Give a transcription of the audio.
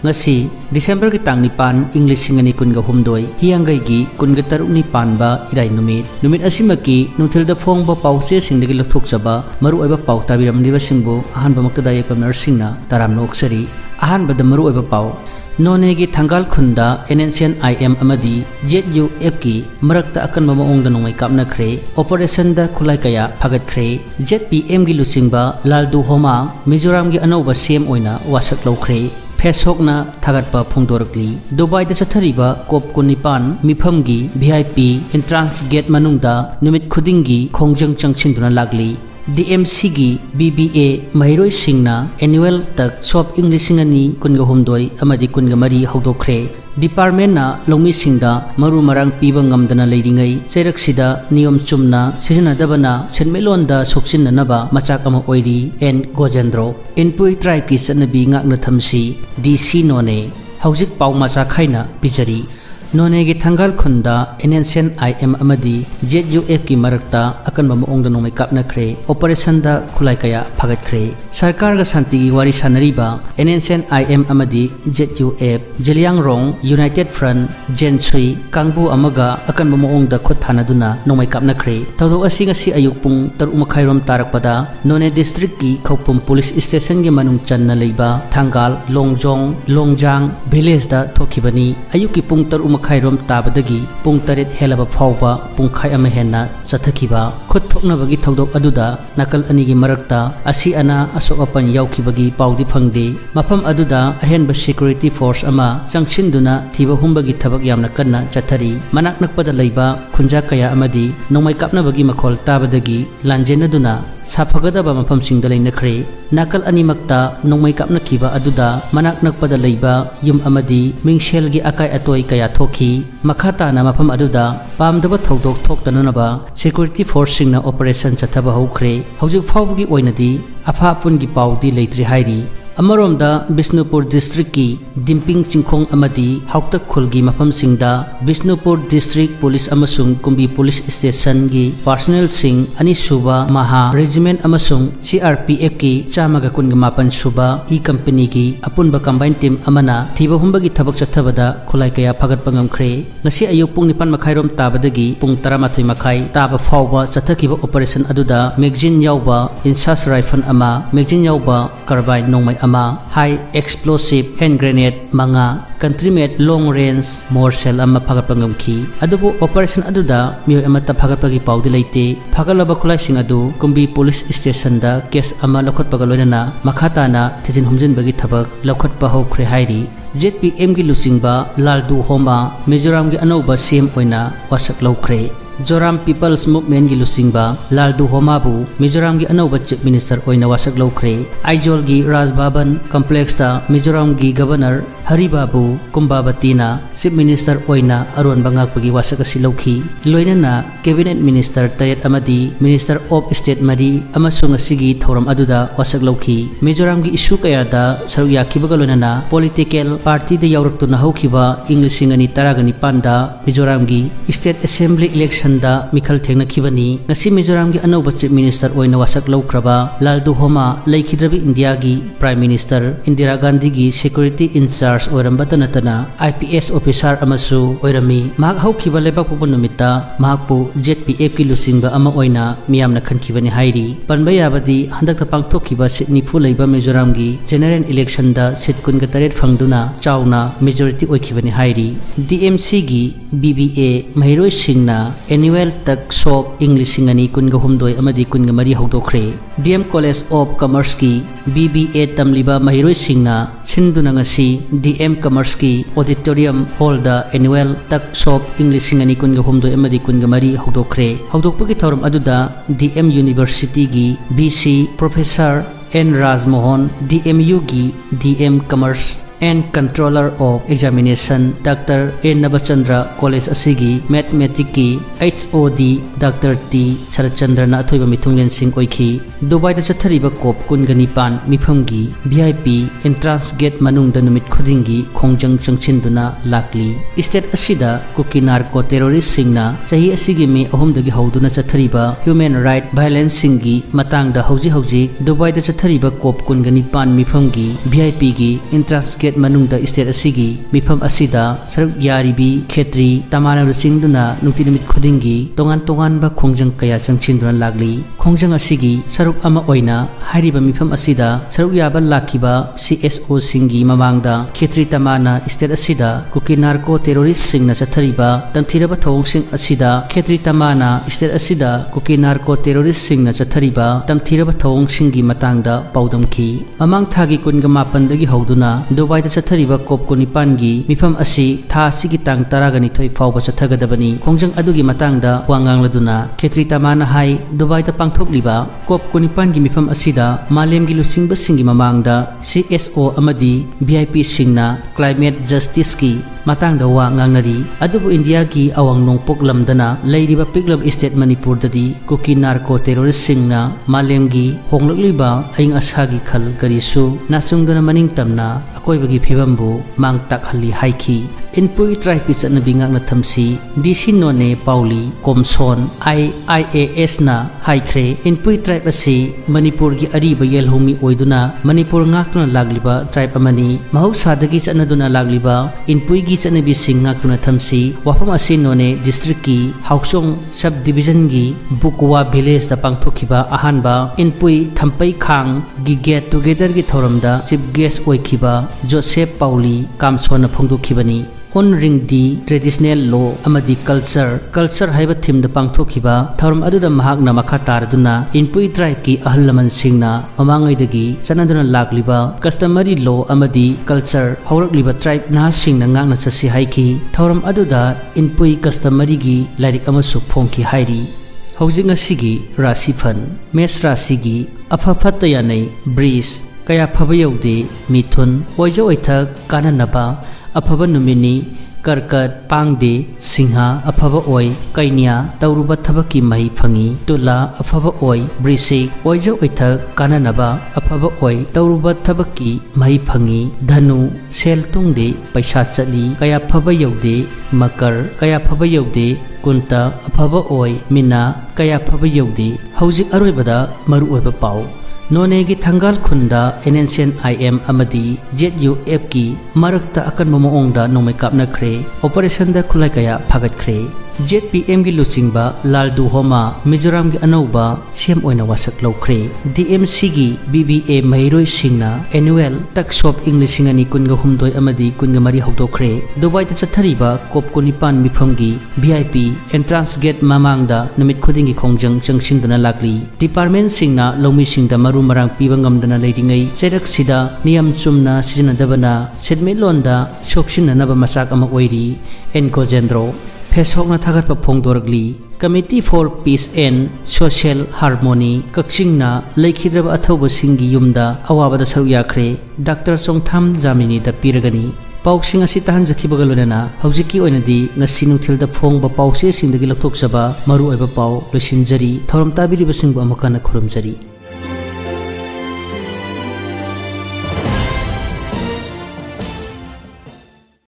ngasi December ki tang nipan English singani kunga humdoi hiangai gi kunga tarukni panba irai numit asimaki nungthilda phongba pause singdagi lathok chaba maru oiba pau tabiramniba singbu ahanba maktada yakam narsingna taram noksari ahanba da maru oiba pau None gi thangal khunda NNCN IM amadi ZUF ki marakta akan mama ong da nongai kapna khre operation da khulai kaya phagat khre ZPM gi luchingba laldu homa Mizoram gi anauba sem oina wasak lau khre Facebook na thagatpa phongdorakli Dubai da chathariba kop kunipan mifam gi VIP entrance gate manungda numit khudingi khongjang changchinduna lagli DMC gi BBA Mahiroi Singna annual tak shop English singani kunga humdoi amadi kunga mari hawdokre Department na longmi singda maru marang piba ngamdana leiringai cheraksida niyom chumna sijanadabana senmelonda soksinanaba machak ama oiri N Gojendro Inpui tribe ki chanabi ngakna thamsi DC None haujik pau macha khaina pijari None gi thangal khunda NNCN IM amadi ZUF ki marakta akan mama ong da nongmai kapna khre operation da khulai kaya phagat khre sarkar ga santi gi wari sanariba NNCN IM amadi ZUF Jeliangrong United Front Jensui kangbu amaga akan mama ong da khot thanaduna nongmai kapna khre tawdo asinga si ayuk pung 3 rom tarakpada None district ki khopum police station gi manung channa leiba thangal Longjang village da thokibani ayuk ki pung 3 khairom tabadagi pung taret helaba phawba pung khai ama henna chathakiba khut thoknabagi thodok aduda nakal ani gi marakta asi ana asok apan yaukibagi paudi phangde mafam aduda ahenba security force ama changchinduna thiba humbagi thabak yamna kanna chathari manak nakpada leiba khunja kaya amadi nongmai kapnabagi makhol tabadagi lanjenaduna safagadaba mafam singda leinakre nakal ani makta nongmai kapna khiba aduda manak nakpada leiba yum amadi mingselgi akai atoi kaya thoki makhata na mafam aduda pamdaba thodok thoktananaba security force singna operation chathaba haukhre haujuk phawgi oinadi afa pungi paudi leitri hairi Amaromda Bishnupur district ki Dimping Chingkhong amadi Hauktak Khulgi mafam singda Bishnupur district police amasung Kumbi police station gi personnel sing ani suba Maha regiment amasung CRPF ki chamaga kunga mapan suba e company ki apunba combined team amana thiba humbagi thabak chathabada khulai kaya phagat pangam khre ngasi ayuk pung 9 makhairom tabadagi pung 13 makhai taba fawba chathakiba operation aduda magazine yauba insas rifle ama magazine yauba carbine nongmai high explosive hand grenade manga country made long range morsel ama phagatpangam khi adubu operation aduda miyo amata phagatpagi paudi leite phagalaba khulai sing adu kumbi police station da case ama lokhotpaga loinana makhata na thijin humjin bagi thabak lokhotpa hokre hairi ZPM gi lucingba laldu homa Mizoram gi anauba CM oina wasak lokre Joram People's Movement gi lusingba Laldu Homabu Mizoram gi anauba chief minister oina wasak lokre Aizol gi Raj Bhavan complex ta Mizoram gi governor Haribabu Kumbabatina chief minister oina aron bangak pagi wasak silokhi loinana cabinet minister tayet amadi minister of state mari amasung asigi thoram aduda wasak lokhi Mizoram gi issue kaya da saru yakhibaga loinana political party da yaurak na haukiba English singani taragani panda Mizoram gi state assembly election da mikhal thengna khibani ngasi Mizoram gi anauba chief minister oina wasak laukraba Laldu Homa laikhidrabi India gi prime minister Indira Gandhi gi security in charge oirambata natana IPS officer amasu oirami mak haukhiba lebak pu numita makpu ZPF ki lusingba ama oina miyamna khankibani hairi panba yabadi handakta pangthokhiba Sydney phu leiba Mizoram gi general election da seat kun ga taret phangduna chauna majority oikhibani hairi DMC gi BBA Mahiroi Singna annual tak shop English singani kunga humdoi amadi kunga mari hawdokre DM College of Commerce ki BBA tamliba Mahiroi Singna sinduna ngasi DM Commerce ki auditorium hall da annual tak shop English singani kunga humdoi amadi kunga mari hawdokre hawdokpagi thoram aduda DM University gi BC Professor N Rajmohan DMU gi DM Commerce and Controller of Examination Dr. A. Nabachandra College asigi Mathematics ki HOD Dr. T. Sharachandra na athoiba mithunglen sing oikhi Dubai da chathariba kop kungani pan mifamgi VIP entrance gate manung da numit khudingi khongjang changchinduna lakli state asida kukinar ko terrorist singna chahi asigi me ahum dagi hauduna chathariba human right violence singi matang da hauji Dubai da chathariba kop kungani pan mifamgi VIP gi entrance gate state मनुंगदा state असिगी मिफम असिदा सरक यारिबी खेत्री तमाना चिंगदुना नुक्ति निमित खुदिंगी तोंगान तोंगान बा खोंजंग कया चंगचिंदुना लागली खोंजंग असिगी सरक अमा ओइना हारिबा मिफम असिदा सरक याबा लाखिबा CSO सिंगी ममांगदा खेत्री तमाना स्टेट असिदा कुकी नार्को टेरोरिस्ट सिंगना चथरिबा तंथिरबा थौंगसिंग असिदा खेत्री तमाना स्टेट असिदा कुकी नार्को टेरोरिस्ट सिंगना चथरिबा तंथिरबा थौंगसिंगी मतंगदा पाउदमखी ममांग थागी कुनगा मापनदगी हौदुना दुबईदा चथरिबा कोप कुनिपानगी मिफम असि था सिगी तांग तरागनि थोइ फावबा चथगदबनी खोंजंग अदुगी मतंगदा वांगांगलदुना खेत्री तमाना हाई दुबईदा पांथोकलिबा कोप कुनिपानगी मिफम असिदा मालेमगी लुसिंगबा सिंगी ममांगदा CSO अमदी VIP सिंगना क्लाइमेट जस्टिस की matangda wa ngangnari adubu India ki awang nongpok lamdana leiriba piklab state Manipur dadi kuki narco terrorist singna malemgi honglokliba aing asagi khal karisu nasungdana maning tamna akoibagi phibambu mangtak halli haiki Inpui tribe ki chanabi ngakna thamsi DC none Pauli Komson IAS na haikre Inpui tribe asi Manipur gi ariba yelhumi oiduna Manipur ngakna lagliba tribe amani mahausadagi chanaduna lagliba Inpui gi chanabi sing ngakna thamsi wafam asi none district ki Hauksong sub division gi Bukwa village da pangthokiba ahanba Inpui thampai khang gi get together gi thoramda chief guest oikiba Joseph Pauli Kamson na phongdokhibani honoring the traditional law amadi culture haiba theme da pangthokiba thorum aduda mahakna makha tarduna Inpui tribe ki ahal laman singna mamangai dagi chanaduna lagliba customary law amadi culture haurakliba tribe na singna ngangna chasi haiki thorum aduda Inpui customary gi lairik amasu phongki hairi housing asigi rasi fan mes rasi gi aphafatta yanai breeze kaya phaba yaude mithun oijo oithak kananaba afaba numini karkat pangde singha afaba oi kainia tauruba thabaki mai phangi tula afaba oi brisik oijo oithak kananaba afaba oi tauruba thabaki mai phangi dhanu sel tungde paisa chali kaya phaba yaude makar kaya phaba yaude kunta afaba oi mina kaya phaba yaude hojik aroibada maru oiba pau Nonegi tanggal khunda NNCN IM amadi ZUF ki marakta akan momoongda nomekap na kre operation da khulai kaya phagat kre ZPM gi lusingba laldu homa Mizoram gi anauba sem oina wasak lokre DMC gi BBA mairoi singna annual takshop English singani kunga humdoi amadi kunga mari hawdokre Dubai ta chathariba kopkoni pan mifam gi VIP entrance gate mamangda numit khuding gi khongjang changsingdana lakli department singna lomi singda maru marang piba ngamdana leiringai cherak sida niyam chumna sijina dabana setmelonda soksina naba masak ama oiri enko jendro Fesokna thagat pa phongdoragli Committee for Peace and Social Harmony kakchingna leikhidraba athauba singi yumda awabada saru yakre Dr. Songtham Jamini da piragani Pausing asi tahan zakhibaga lonana haujiki oinadi ngasi nungthilda phongba pause singdagi lathokchaba maru oiba pau loisinjari thoram tabiriba singbu amakana khurumjari